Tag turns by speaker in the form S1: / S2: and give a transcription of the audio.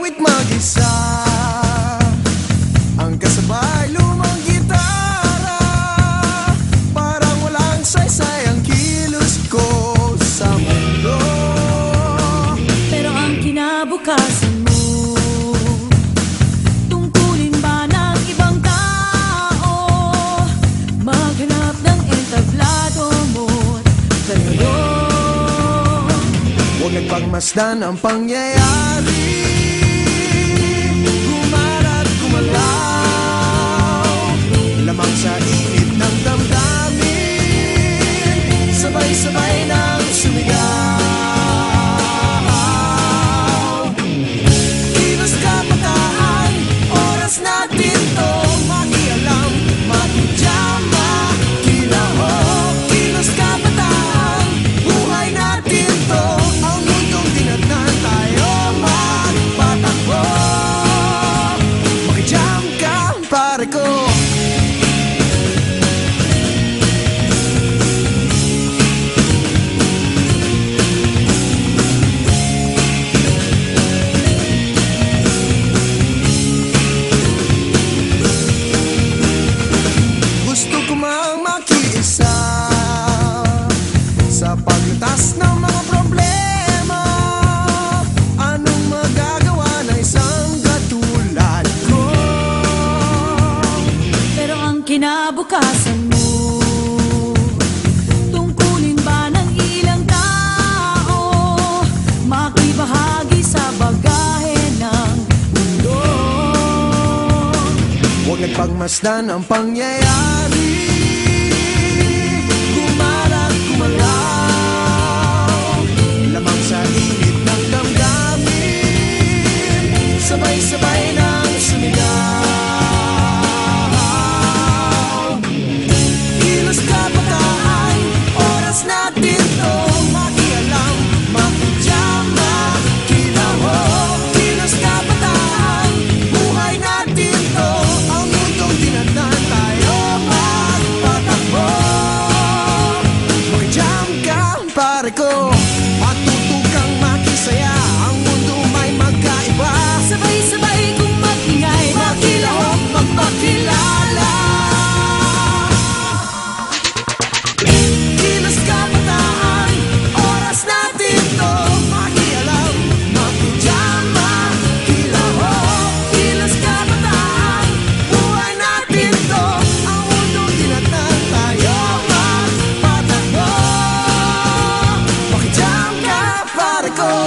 S1: awit mag-isa, ang kasabay lumang gitara. Parang walang saysay ang kilos ko sa mundo.
S2: Pero ang kinabukasan mo, tungkulin ba ng ibang tao? Maghanap ng entablado mo't kalaro.
S1: Huwag nagpagmasdan ang pangyayari, gumarat gumalaw, lamang sa init ng damdamin, sabay-sabay nang sumigaw. Kilos kabataan, oras natin to makialam, makijama, kilahok. Kilos kabataan, buhay natin to, ang mundong dinadnan tayo magpatakbo. Makijam ka, pare ko. Gusto ko mang makiisa sa paglutas ng mga problema. Anong magagawa ng isang katulad ko?
S2: Pero ang kinabukasan mo, tungkulin ba ng ilang tao? Makibahagi sa bagahe ng mundo.
S1: Huwag nagpagmasdan ang pangyayari, gumarat gumalaw, lamang sa init ng damdamin, sabay-sabay nang sumigaw. Kilos kabataan, oras natin to makialam, makijama, kilahok. Kilos kabataan, buhay natin to, ang mundong dinadnan tayo magpatakbo. Makijam ka, pare ko, matutupang makisaya, ang mundo may magkaiba.
S2: Sabay-sabay kung mag-ingay,
S1: Makilahok, magpakilala. Kilos kabataan, oras natin to makialam, makijama, kilahok. Kilos kabataan, buhay natin to, ang mundong dinadnan tayo magpatakbo. Makijam ka, pare ko.